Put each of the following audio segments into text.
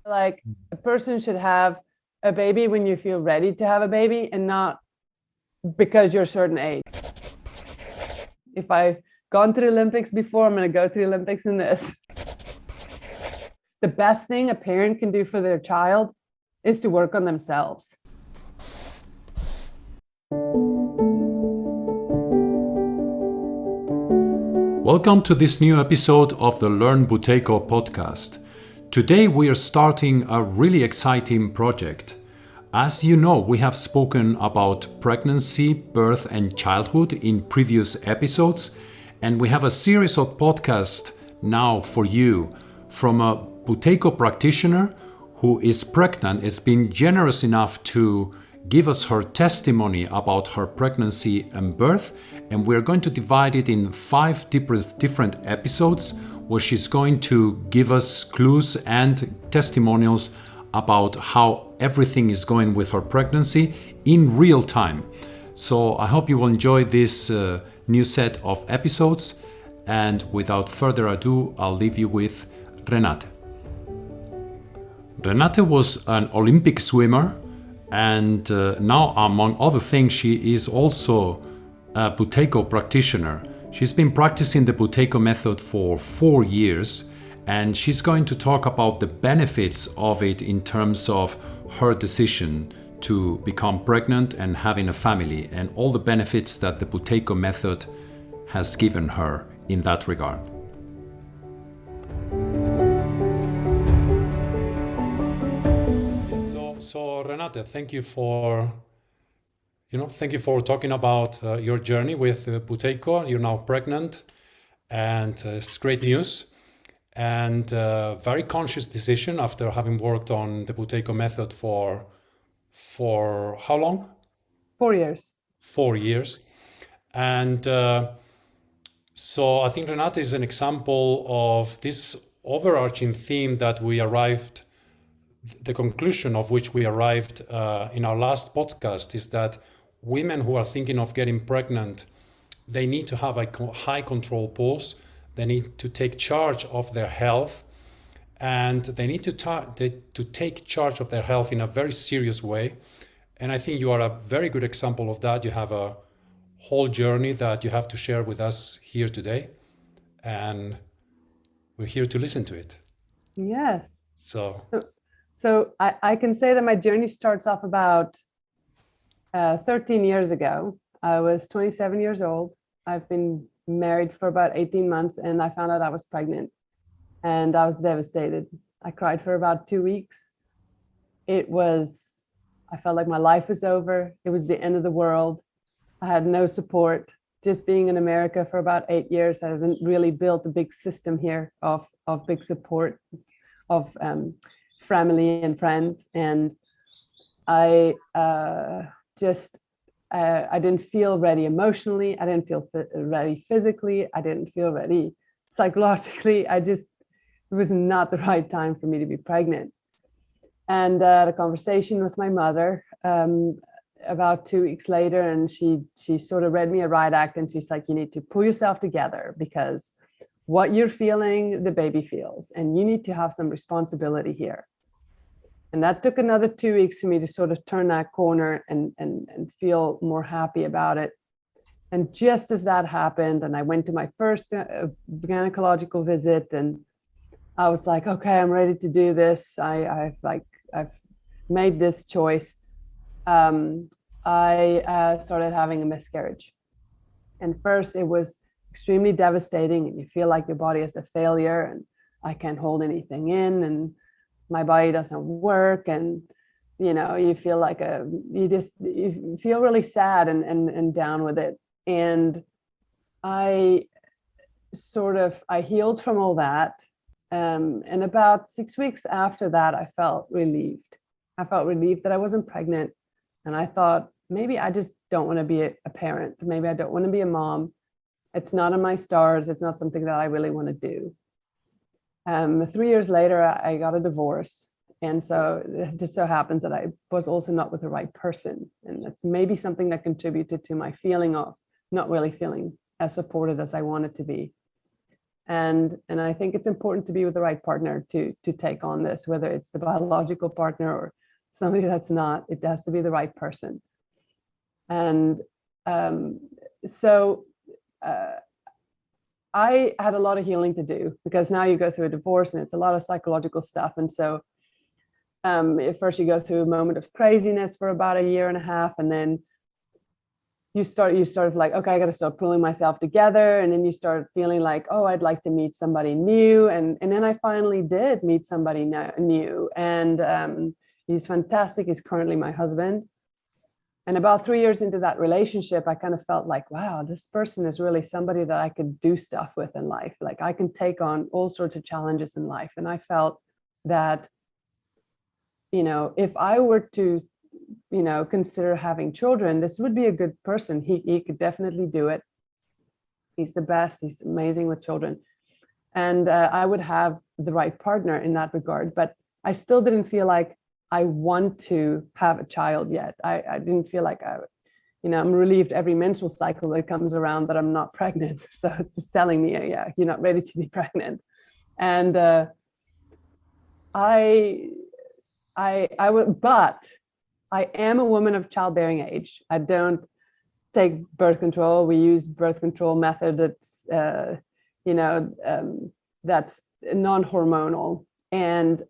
Like a person should have a baby when you feel ready to have a baby and not because you're a certain age. If I've gone to the Olympics before, I'm going to go to the Olympics in this. The best thing a parent can do for their child is to work on themselves. Welcome to this new episode of the Learn Buteyko podcast. Today we are starting a really exciting project. As you know, we have spoken about pregnancy, birth and childhood in previous episodes, and we have a series of podcasts now for you from a Buteyko practitioner who is pregnant, has been generous enough to give us her testimony about her pregnancy and birth, and we're going to divide it in 5 different episodes where she's going to give us clues and testimonials about how everything is going with her pregnancy in real time. So I hope you will enjoy this new set of episodes, and without further ado, I'll leave you with Renate. Renate was an Olympic swimmer, and now, among other things, she is also a Buteyko practitioner. She's been practicing the Buteyko Method for 4 years, and she's going to talk about the benefits of it in terms of her decision to become pregnant and having a family, and all the benefits that the Buteyko Method has given her in that regard. So Renate, thank you for talking about your journey with Buteyko. You're now pregnant, and it's great news, and very conscious decision after having worked on the Buteyko Method for how long? 4 years. 4 years. And so I think Renate is an example of this overarching theme that the conclusion of which we arrived in our last podcast is that women who are thinking of getting pregnant, they need to have a high control pulse. They need to take charge of their health, and they need to take charge of their health in a very serious way. And I think you are a very good example of that. You have a whole journey that you have to share with us here today, and we're here to listen to it. Yes. So I can say that my journey starts off about 13 years ago. I was 27 years old. I've been married for about 18 months, and I found out I was pregnant, and I was devastated. I cried for about 2 weeks. I felt like my life was over. It was the end of the world. I had no support. Just being in America for about 8 years, I haven't really built a big system here of big support, of family and friends, and I didn't feel ready emotionally. I didn't feel ready physically. I didn't feel ready psychologically. It was not the right time for me to be pregnant. And the conversation with my mother about 2 weeks later, and she sort of read me a riot act, and she's like, you need to pull yourself together, because what you're feeling, the baby feels, and you need to have some responsibility here. And that took another 2 weeks for me to sort of turn that corner and feel more happy about it. And just as that happened, and I went to my first gynecological visit, and I was like, okay, I'm ready to do this. I've made this choice. I started having a miscarriage. And first it was extremely devastating, and you feel like your body is a failure, and I can't hold anything in, and my body doesn't work, and you feel like you feel really sad and down with it. And I healed from all that, and about 6 weeks after that, I felt relieved. I felt relieved that I wasn't pregnant, and I thought, maybe I just don't want to be a parent. Maybe I don't want to be a mom. It's not in my stars. It's not something that I really want to do. 3 years later, I got a divorce. And so it just so happens that I was also not with the right person. And that's maybe something that contributed to my feeling of not really feeling as supported as I wanted to be. And I think it's important to be with the right partner to take on this, whether it's the biological partner or somebody that's not. It has to be the right person. And so I had a lot of healing to do, because now you go through a divorce and it's a lot of psychological stuff. And so at first you go through a moment of craziness for about a year and a half, and then you sort of like, okay, I got to start pulling myself together. And then you start feeling like, oh, I'd like to meet somebody new. And then I finally did meet somebody new. And he's fantastic. He's currently my husband. And about 3 years into that relationship, I kind of felt like, wow, this person is really somebody that I could do stuff with in life. Like I can take on all sorts of challenges in life. And I felt that, if I were to consider having children, this would be a good person. He could definitely do it. He's the best. He's amazing with children. And I would have the right partner in that regard. But I still didn't feel like I want to have a child yet. I didn't feel like I'm relieved every menstrual cycle that comes around that I'm not pregnant. So it's just telling me, yeah, you're not ready to be pregnant. And but I am a woman of childbearing age. I don't take birth control. We use birth control method that's, that's non-hormonal. And,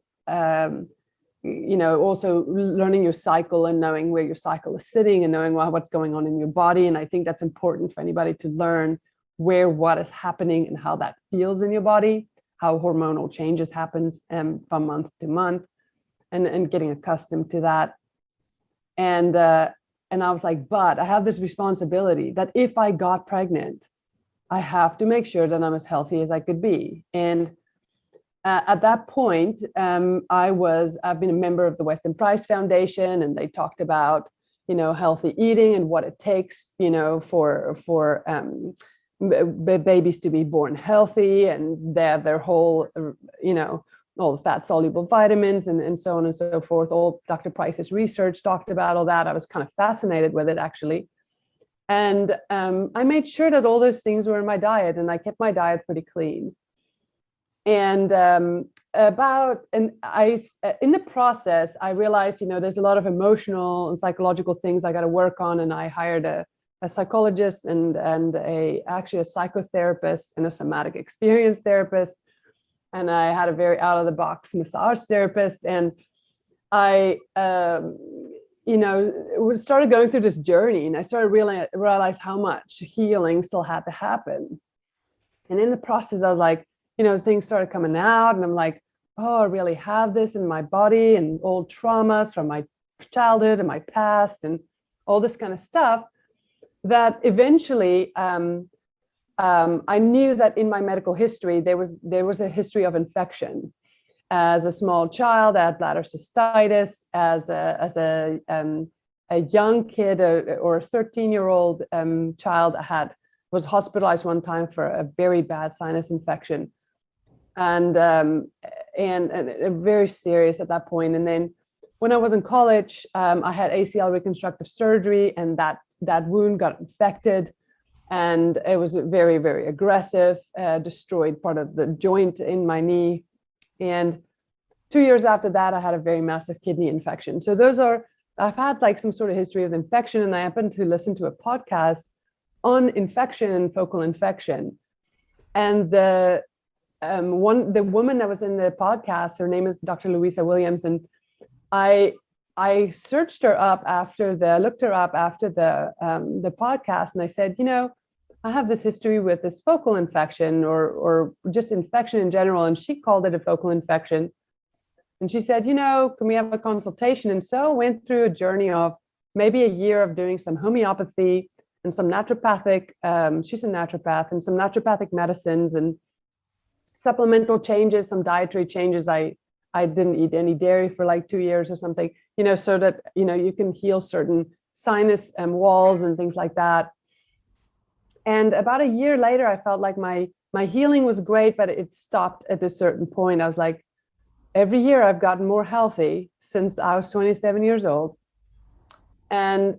also learning your cycle and knowing where your cycle is sitting and knowing what's going on in your body. And I think that's important for anybody to learn what is happening and how that feels in your body, how hormonal changes happens from month to month, and getting accustomed to that. And I was like, but I have this responsibility that if I got pregnant, I have to make sure that I'm as healthy as I could be. And at that point, I've been a member of the Weston Price Foundation, and they talked about, healthy eating and what it takes, for babies to be born healthy, and their whole, all the fat soluble vitamins and so on and so forth. All Dr. Price's research talked about all that. I was kind of fascinated with it, actually. And I made sure that all those things were in my diet, and I kept my diet pretty clean. And in the process, I realized, there's a lot of emotional and psychological things I got to work on. And I hired a psychologist and actually a psychotherapist and a somatic experience therapist. And I had a very out of the box massage therapist. And I, started going through this journey, and I started realize how much healing still had to happen. And in the process, I was like, things started coming out, and I'm like, oh, I really have this in my body, and old traumas from my childhood and my past and all this kind of stuff, that eventually I knew that in my medical history, there was a history of infection. As a small child, I had bladder cystitis. As a young kid or a 13-year-old child, was hospitalized one time for a very bad sinus infection. And very serious at that point. And then when I was in college, I had ACL reconstructive surgery, and that wound got infected, and it was very, very aggressive, destroyed part of the joint in my knee. And 2 years after that, I had a very massive kidney infection. So I've had like some sort of history of infection, and I happened to listen to a podcast on infection and focal infection. And the woman that was in the podcast, her name is Dr. Louisa Williams, and I looked her up after the podcast, and I said, I have this history with this focal infection or just infection in general, and she called it a focal infection. And she said, can we have a consultation? And so I went through a journey of maybe a year of doing some homeopathy and some naturopathic, she's a naturopath, and some naturopathic medicines and supplemental changes, some dietary changes. I didn't eat any dairy for like 2 years or something, so that, you can heal certain sinus walls and things like that. And about a year later, I felt like my healing was great, but it stopped at a certain point. I was like, every year I've gotten more healthy since I was 27 years old. And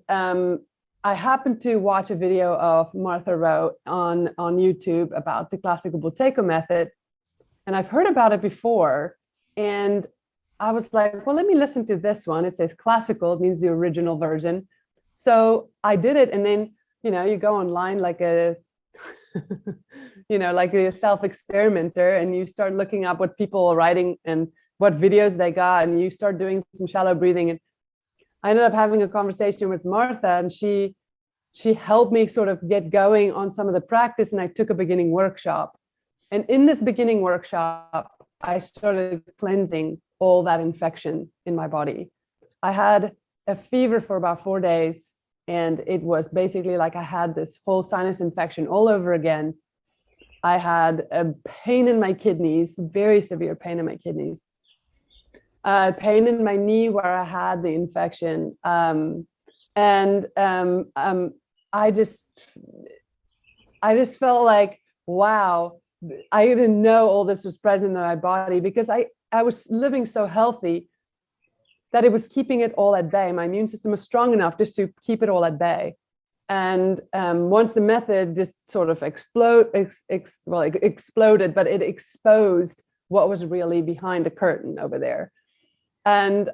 I happened to watch a video of Martha Roe on YouTube about the classical Buteyko method. And I've heard about it before. And I was like, well, let me listen to this one. It says classical, it means the original version. So I did it. And then, you go online like a, like a self-experimenter, and you start looking up what people are writing and what videos they got, and you start doing some shallow breathing. And I ended up having a conversation with Martha, and she helped me sort of get going on some of the practice. And I took a beginning workshop. And in this beginning workshop, I started cleansing all that infection in my body. I had a fever for about 4 days, and it was basically like I had this whole sinus infection all over again. I had a pain in my kidneys, very severe pain in my kidneys, pain in my knee where I had the infection. I just felt like, wow, I didn't know all this was present in my body, because I was living so healthy that it was keeping it all at bay. My immune system was strong enough just to keep it all at bay. And once the method just sort of exploded, but it exposed what was really behind the curtain over there. And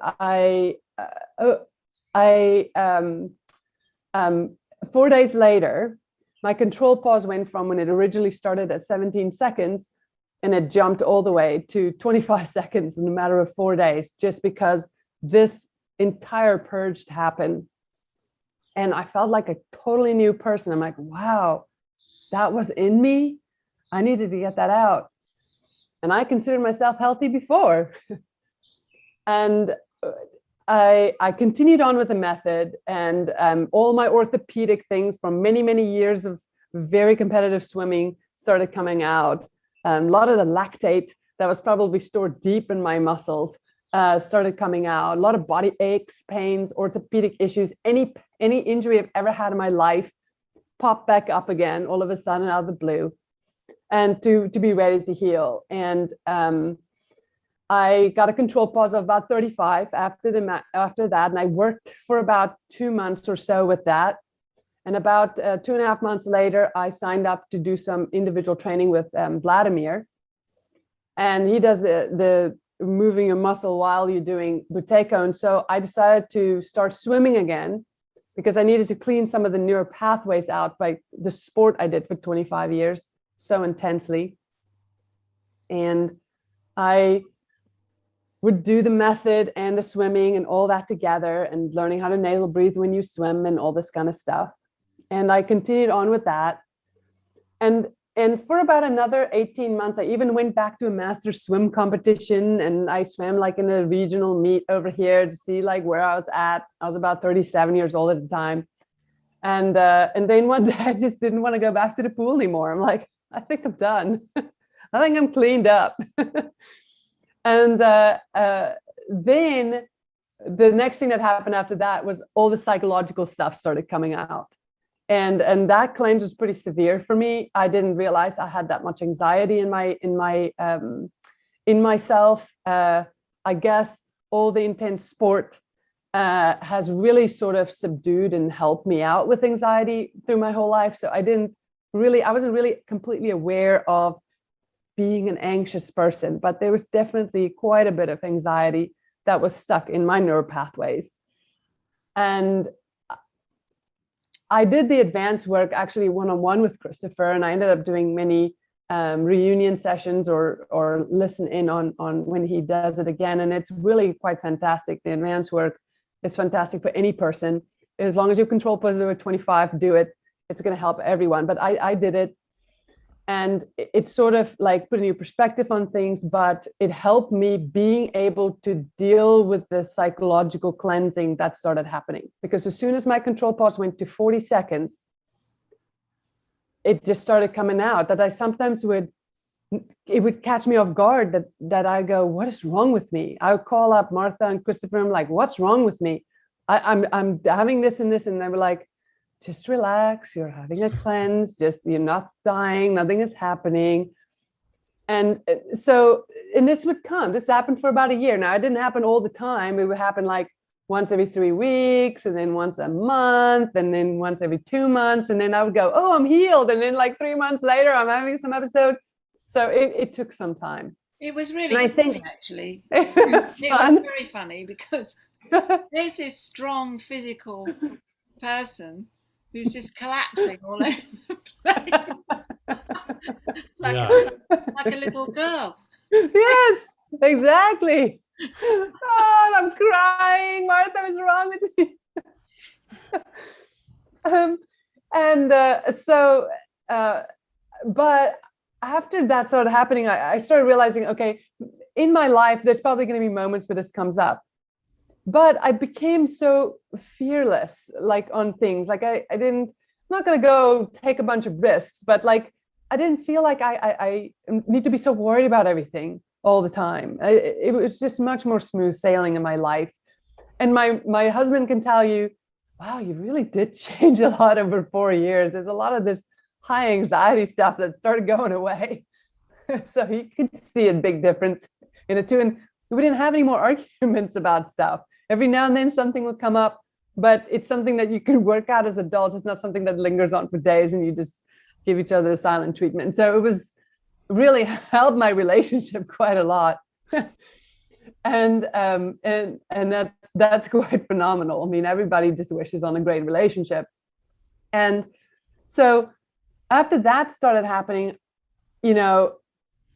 4 days later, my control pause went from, when it originally started at 17 seconds, and it jumped all the way to 25 seconds in a matter of 4 days, just because this entire purge happened. And I felt like a totally new person. I'm like, wow, that was in me. I needed to get that out. And I considered myself healthy before. And I continued on with the method, and all my orthopedic things from many, many years of very competitive swimming started coming out. A lot of the lactate that was probably stored deep in my muscles started coming out. A lot of body aches, pains, orthopedic issues, any injury I've ever had in my life popped back up again all of a sudden out of the blue, and to be ready to heal. And I got a control pause of about 35 after that, and I worked for about 2 months or so with that. And about 2.5 months later, I signed up to do some individual training with Vladimir, and he does the moving your muscle while you're doing Buteyko. And so I decided to start swimming again, because I needed to clean some of the neural pathways out by the sport I did for 25 years so intensely. And I would do the method and the swimming and all that together, and learning how to nasal breathe when you swim and all this kind of stuff. And I continued on with that. And for about another 18 months, I even went back to a master swim competition, and I swam like in a regional meet over here to see like where I was at. I was about 37 years old at the time. And then one day I just didn't want to go back to the pool anymore. I'm like, I think I'm done. I think I'm cleaned up. And then the next thing that happened after that was all the psychological stuff started coming out. And that cleanse was pretty severe for me. I didn't realize I had that much anxiety in myself. I guess all the intense sport has really sort of subdued and helped me out with anxiety through my whole life. So I wasn't really completely aware of being an anxious person, but there was definitely quite a bit of anxiety that was stuck in my neural pathways. And I did the advanced work actually one-on-one with Christopher, and I ended up doing many reunion sessions or listen in on when he does it again. And it's really quite fantastic. The advanced work is fantastic for any person. As long as you control positive at 25, do it. It's going to help everyone. But I did it. And it sort of like put a new perspective on things, but it helped me being able to deal with the psychological cleansing that started happening. Because as soon as my control pause went to 40 seconds, it just started coming out that I sometimes would catch me off guard that I go, what is wrong with me? I would call up Martha and Christopher. I'm like, what's wrong with me? I'm having this and this. And they were like, just relax, you're having a cleanse, you're not dying, nothing is happening. And so, and this happened for about a year. Now, it didn't happen all the time. It would happen like once every 3 weeks, and then once a month, and then once every 2 months. And then I would go, oh, I'm healed. And then like 3 months later, I'm having some episode. So it took some time. It was really And I funny, think actually. it It was fun. was very funny because there's this strong physical person who's just collapsing all over the place. like a little girl. Yes, exactly. Oh, I'm crying. Martha, what's wrong with me? But after that started happening, I started realizing, okay, in my life, there's probably going to be moments where this comes up. But I became so fearless, like on things. Like I'm not going to go take a bunch of risks, but like I didn't feel like I need to be so worried about everything all the time. It was just much more smooth sailing in my life. And my husband can tell you, wow, you really did change a lot over 4 years. There's a lot of this high anxiety stuff that started going away. So he could see a big difference in it too. And we didn't have any more arguments about stuff. Every now and then something would come up, but it's something that you can work out as adults. It's not something that lingers on for days and you just give each other a silent treatment. So it was really helped my relationship quite a lot. and that's quite phenomenal. I mean, everybody just wishes on a great relationship. And so after that started happening, you know,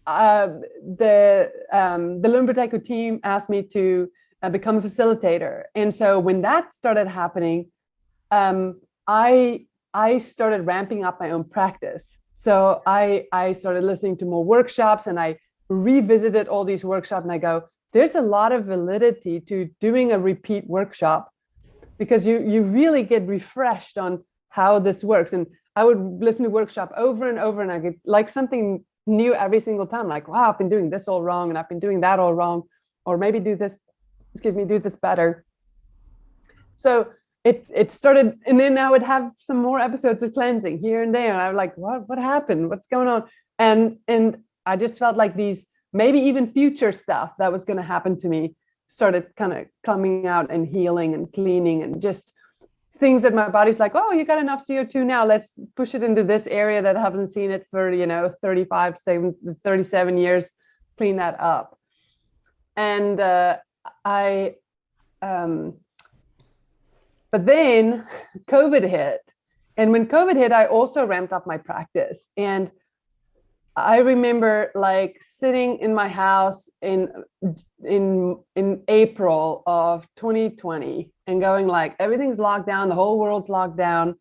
the Learn Buteyko team asked me to become a facilitator. And so when that started happening, I started ramping up my own practice. So I started listening to more workshops, and I revisited all these workshops, and I go, there's a lot of validity to doing a repeat workshop, because you really get refreshed on how this works. And I would listen to workshop over and over, and I get like something new every single time. Like, wow, I've been doing this all wrong, and I've been doing that all wrong, or maybe do this better. So it started, and then I would have some more episodes of cleansing here and there. And I was like, what happened? What's going on? And I just felt like these, maybe even future stuff that was going to happen to me started kind of coming out and healing and cleaning, and just things that my body's like, oh, you got enough CO2 now, let's push it into this area that haven't seen it for 37 years, clean that up. And but then COVID hit, and when COVID hit, I also ramped up my practice. And I remember like sitting in my house in April of 2020 and going like, everything's locked down, the whole world's locked down.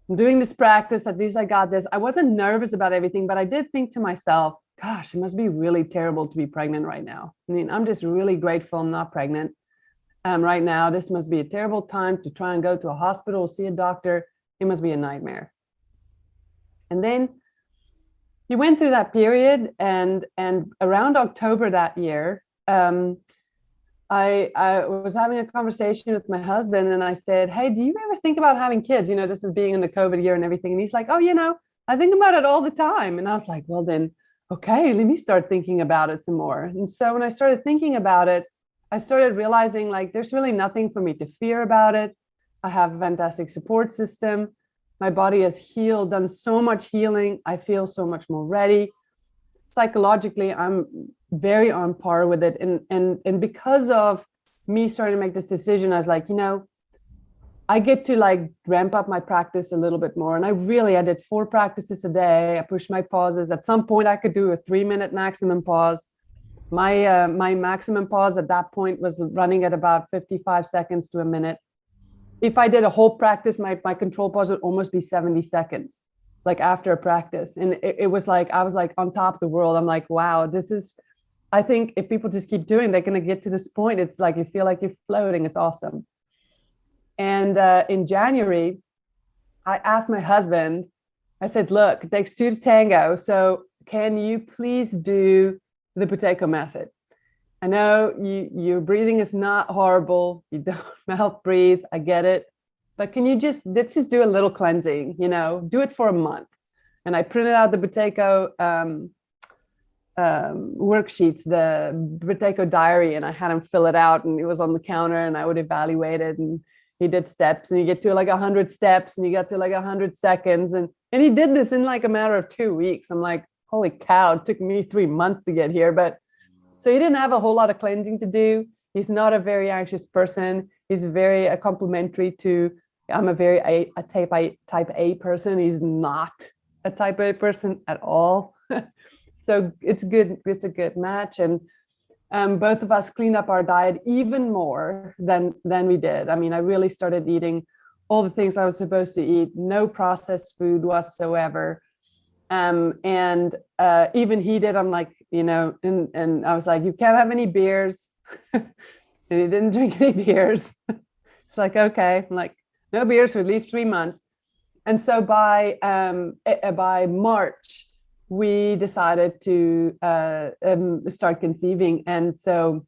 I'm doing this practice, at least I got this. I wasn't nervous about everything, but I did think to myself, gosh, it must be really terrible to be pregnant right now. I mean, I'm just really grateful I'm not pregnant right now. This must be a terrible time to try and go to a hospital, see a doctor. It must be a nightmare. And then you went through that period, and around October that year, I was having a conversation with my husband, and I said, hey, do you ever think about having kids? You know, this is being in the COVID year and everything. And he's like, oh, you know, I think about it all the time. And I was like, well, then, okay, let me start thinking about it some more. And so when I started thinking about it, I started realizing like, there's really nothing for me to fear about it. I have a fantastic support system. My body has healed, done so much healing. I feel so much more ready. Psychologically, I'm very on par with it. And because of me starting to make this decision, I was like, you know, I get to like ramp up my practice a little bit more. And I did 4 practices a day. I pushed my pauses. At some point I could do a 3-minute maximum pause. My maximum pause at that point was running at about 55 seconds to a minute. If I did a whole practice, my control pause would almost be 70 seconds, like after a practice. And it was like, I was like on top of the world. I'm like, wow, I think if people just keep doing, they're going to get to this point. It's like, you feel like you're floating. It's awesome. And in January, I asked my husband, I said, look, it takes 2 to tango. So can you please do the Buteyko Method? I know your breathing is not horrible. You don't mouth breathe. I get it. But can you let's just do a little cleansing, you know, do it for a month. And I printed out the Buteyko worksheets, the Buteyko diary, and I had him fill it out, and it was on the counter, and I would evaluate it, and he did steps, and you get to like 100 steps, and you got to like 100 seconds, and he did this in like a matter of 2 weeks. I'm like, holy cow, it took me 3 months to get here. But so he didn't have a whole lot of cleansing to do. He's not a very anxious person. He's very complementary to, I'm a very a type A person. He's not a type A person at all. So it's good. It's a good match. And both of us cleaned up our diet even more than we did. I mean, I really started eating all the things I was supposed to eat, no processed food whatsoever. And even he did, I'm like, you know, and I was like, you can't have any beers. And he didn't drink any beers. It's like, okay, I'm like, no beers for at least 3 months. And so by March, we decided to start conceiving. And so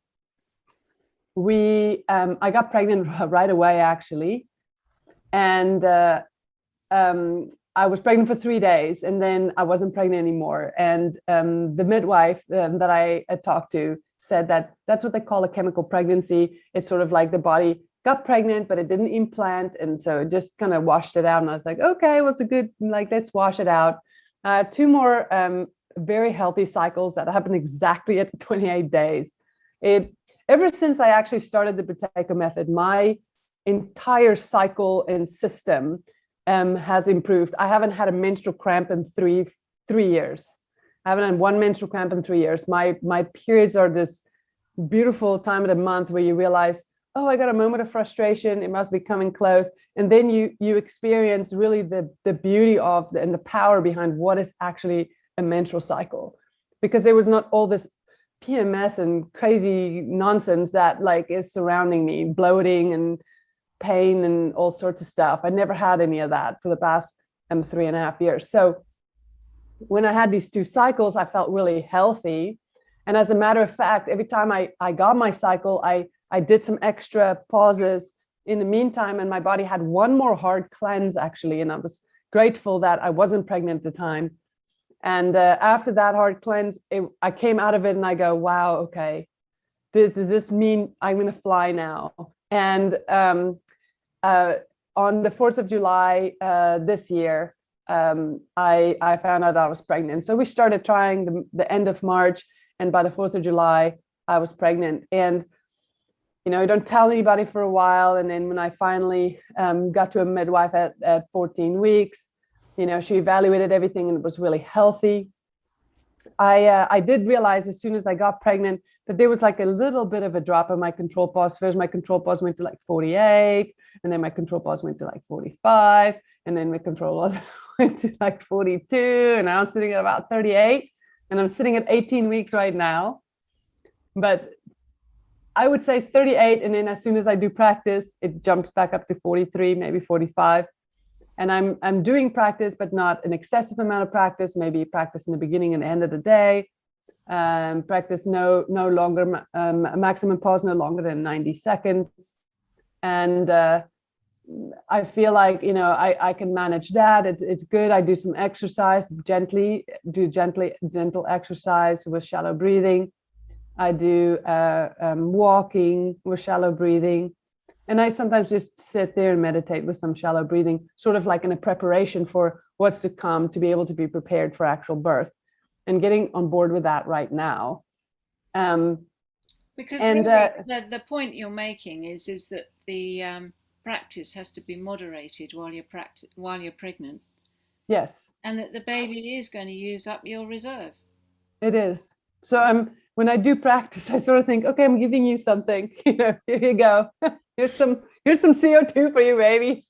I got pregnant right away, actually. And I was pregnant for 3 days, and then I wasn't pregnant anymore. And the midwife that I talked to said that that's what they call a chemical pregnancy. It's sort of like the body got pregnant, but it didn't implant. And so it just kind of washed it out. And I was like, okay, well, it's a good, like, let's wash it out. 2 more very healthy cycles that happened exactly at 28 days. Ever since I actually started the Buteyko Method, my entire cycle and system has improved. I haven't had a menstrual cramp in three years. I haven't had one menstrual cramp in 3 years. My periods are this beautiful time of the month where you realize, oh, I got a moment of frustration. It must be coming close. And then you experience really the beauty of and the power behind what is actually a menstrual cycle, because there was not all this PMS and crazy nonsense that like is surrounding me, bloating and pain and all sorts of stuff. I never had any of that for the past 3.5 years. So when I had these 2 cycles, I felt really healthy. And as a matter of fact, every time I got my cycle, I did some extra pauses in the meantime, and my body had one more hard cleanse actually. And I was grateful that I wasn't pregnant at the time. And after that hard cleanse, I came out of it and I go, wow, okay, does this mean I'm going to fly now? And on the 4th of July this year, I found out I was pregnant. So we started trying the end of March, and by the 4th of July, I was pregnant. And you know, you don't tell anybody for a while. And then when I finally got to a midwife at 14 weeks, you know, she evaluated everything and it was really healthy. I did realize as soon as I got pregnant that there was like a little bit of a drop in my control pause. First, my control pause went to like 48, and then my control pause went to like 45, and then my control pause went to like 42, and now I'm sitting at about 38, and I'm sitting at 18 weeks right now. But I would say 38, and then as soon as I do practice, it jumps back up to 43, maybe 45. And I'm doing practice, but not an excessive amount of practice. Maybe practice in the beginning and the end of the day. Practice no longer maximum pause no longer than 90 seconds. And I feel like, you know, I can manage that. It's good. I do some exercise, gentle exercise with shallow breathing. I do walking with shallow breathing. And I sometimes just sit there and meditate with some shallow breathing, sort of like in a preparation for what's to come, to be able to be prepared for actual birth, and getting on board with that right now. Because really, the point you're making is that the practice has to be moderated while you're pregnant. Yes. And that the baby is going to use up your reserve. It is. So when I do practice, I sort of think, okay, I'm giving you something. You know, here you go. Here's some CO2 for you, baby.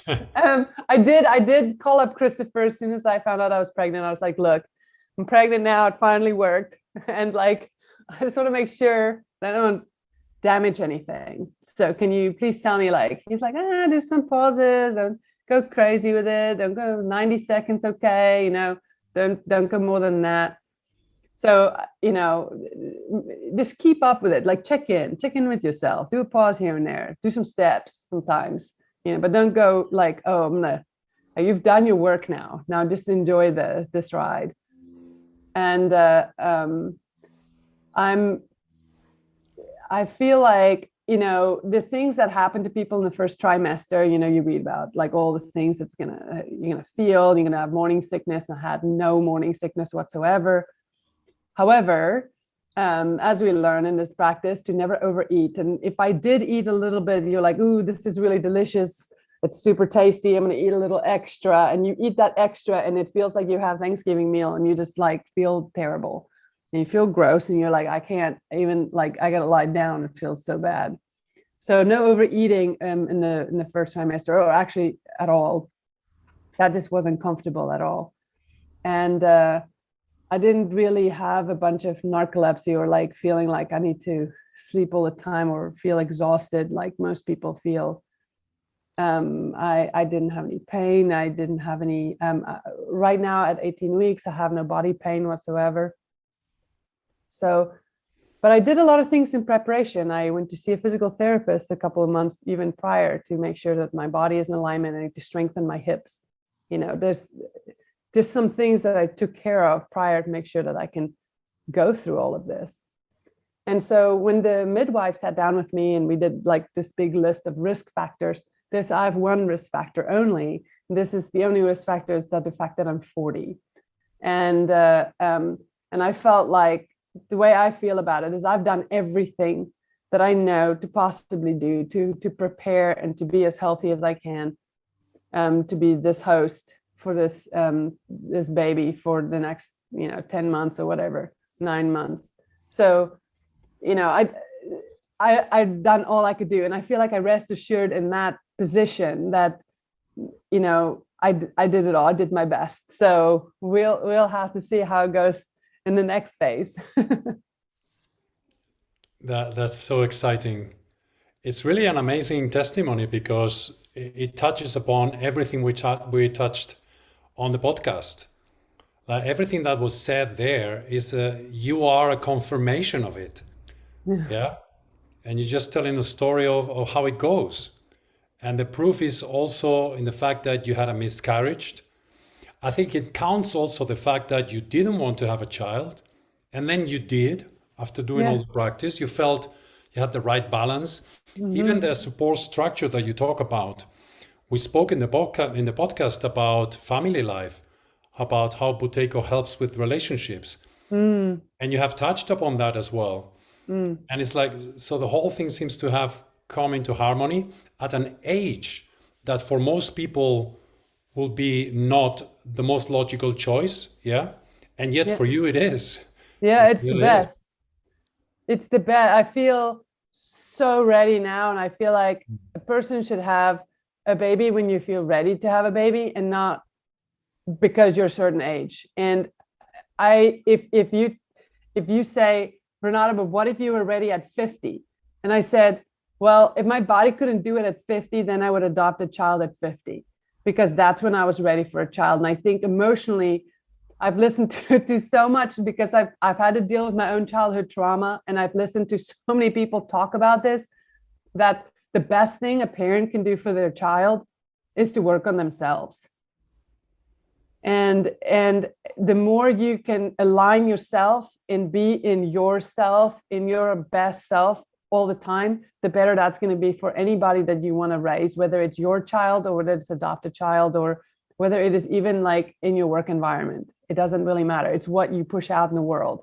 I did call up Christopher as soon as I found out I was pregnant. I was like, look, I'm pregnant now. It finally worked. And like, I just want to make sure that I don't damage anything. So can you please tell me, like, he's like, do some pauses. Don't go crazy with it. Don't go 90 seconds. Okay. You know, don't go more than that. So, you know, just keep up with it, like check in with yourself, do a pause here and there, do some steps sometimes, you know, but don't go like, oh, you've done your work now just enjoy this ride. And I feel like, you know, the things that happen to people in the first trimester, you know, you read about like all the things that's you're gonna feel. You're gonna have morning sickness, and I had no morning sickness whatsoever. However, as we learn in this practice, to never overeat. And if I did eat a little bit, you're like, ooh, this is really delicious. It's super tasty. I'm going to eat a little extra. And you eat that extra, and it feels like you have Thanksgiving meal, and you just like feel terrible. And you feel gross, and you're like, I can't even, like, I got to lie down. It feels so bad. So no overeating in the first trimester, or actually at all. That just wasn't comfortable at all. And I didn't really have a bunch of narcolepsy or like feeling like I need to sleep all the time or feel exhausted like most people feel. I didn't have any pain. I didn't have any, right now at 18 weeks, I have no body pain whatsoever. So, but I did a lot of things in preparation. I went to see a physical therapist a couple of months even prior to make sure that my body is in alignment and to strengthen my hips. You know, there's just some things that I took care of prior to make sure that I can go through all of this. And so when the midwife sat down with me and we did like this big list of risk factors, I have one risk factor only. This is the only risk factor, is that the fact that I'm 40. And I felt like the way I feel about it is I've done everything that I know to possibly do to prepare and to be as healthy as I can, to be this host for this this baby for the next 10 months or whatever, 9 months. So I've done all I could do, and I feel like I rest assured in that position that I did it all. I did my best. So we'll have to see how it goes in the next phase. That's so exciting. It's really an amazing testimony because it touches upon everything we touched on the podcast. Like everything that was said there is you are a confirmation of it. Yeah. And you're just telling a story of how it goes. And the proof is also in the fact that you had a miscarriage. I think it counts also the fact that you didn't want to have a child, and then you did after doing all the practice. You felt you had the right balance. Even the support structure that you talk about. We spoke in the podcast about family life, about how Buteyko helps with relationships. And you have touched upon that as well. And it's like, so the whole thing seems to have come into harmony at an age that for most people will be not the most logical choice. Yeah. And yet for you it is. Yeah, It it's the really best. is. It's the best. I feel so ready now. And I feel like a person should have a baby when you feel ready to have a baby, and not because you're a certain age. And if you say, Renate, but what if you were ready at 50? And I said, well, if my body couldn't do it at 50, then I would adopt a child at 50, because that's when I was ready for a child. And I think emotionally, I've listened to so much, because I've had to deal with my own childhood trauma, and I've listened to so many people talk about this, that the best thing a parent can do for their child is to work on themselves. And the more you can align yourself and be in yourself, in your best self all the time, the better that's going to be for anybody that you want to raise, whether it's your child or whether it's adopted child, or whether it is even like in your work environment. It doesn't really matter. It's what you push out in the world.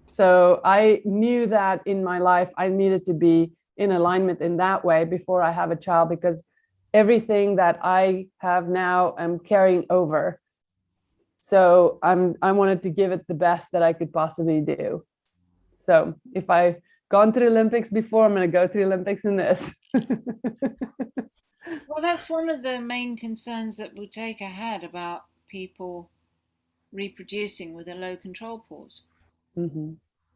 So I knew that in my life, I needed to be in alignment in that way before I have a child, because everything that I have now, I'm carrying over. So I wanted to give it the best that I could possibly do. So if I've gone through Olympics before, I'm going to go through Olympics in this. Well, that's one of the main concerns that Buteyko had about people reproducing with a low control pause.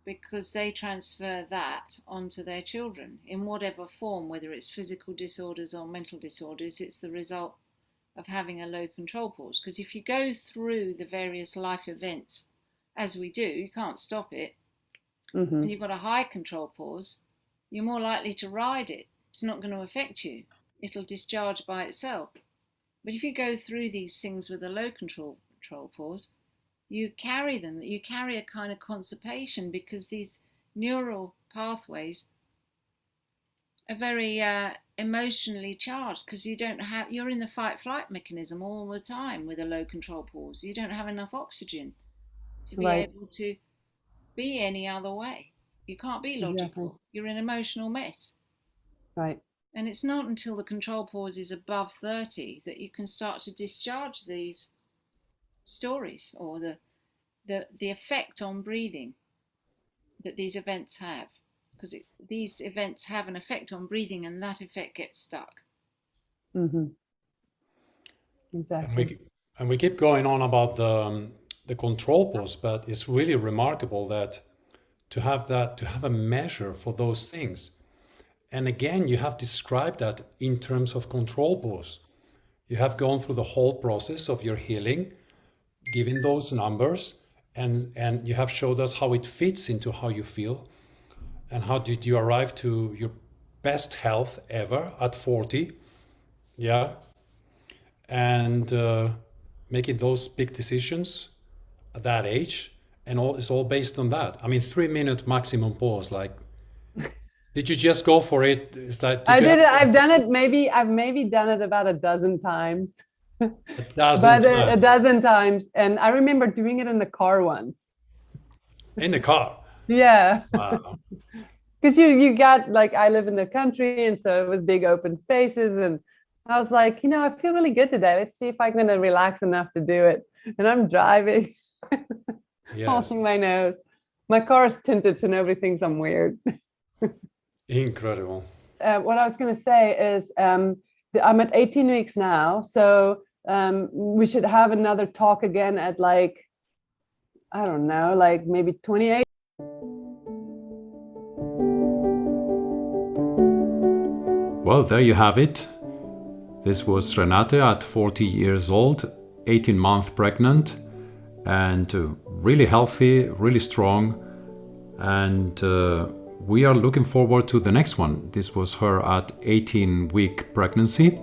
Because they transfer that onto their children in whatever form, whether it's physical disorders or mental disorders. It's the result of having a low control pause. Because if you go through the various life events as we do, you can't stop it, and you've got a high control pause, you're more likely to ride it. It's not going to affect you. It'll discharge by itself. But if you go through these things with a low control pause, you carry them, you carry a kind of constipation, because these neural pathways are very emotionally charged, because you're in the fight-flight mechanism all the time with a low control pause. You don't have enough oxygen to be able to be any other way. You can't be logical. Exactly. You're an emotional mess. Right. And it's not until the control pause is above 30 that you can start to discharge these stories, or the effect on breathing that these events have. Because these events have an effect on breathing, and that effect gets stuck. Mm-hmm. Exactly. And we keep going on about the control pause, but it's really remarkable that to have a measure for those things. And again, you have described that in terms of control pause. You have gone through the whole process of your healing, given those numbers, and you have showed us how it fits into how you feel, and how did you arrive to your best health ever at 40. Yeah. And making those big decisions at that age, and it's all based on that. I mean, 3-minute maximum pause. Like, did you just go for it? It's like, I've done it. I've maybe done it about a dozen times. A dozen times, and I remember doing it in the car once. In the car. Yeah. Wow. Because you got, like, I live in the country, and so it was big open spaces, and I was like, I feel really good today. Let's see if I'm going to relax enough to do it. And I'm driving, holding my nose. My car is tinted, so nobody thinks I'm weird. Incredible. What I was going to say is I'm at 18 weeks now. So we should have another talk again at, like, I don't know, like maybe 28. Well, there you have it. This was Renate at 40 years old, 18 months pregnant, and really healthy, really strong. And we are looking forward to the next one. This was her at 18-week pregnancy.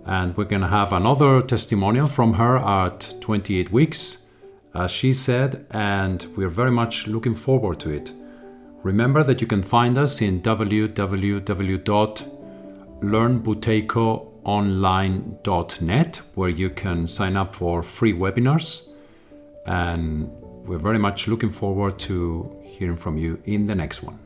And we're going to have another testimonial from her at 28 weeks, as she said, and we're very much looking forward to it. Remember that you can find us in www.learnbuteykoonline.net, where you can sign up for free webinars. And we're very much looking forward to hearing from you in the next one.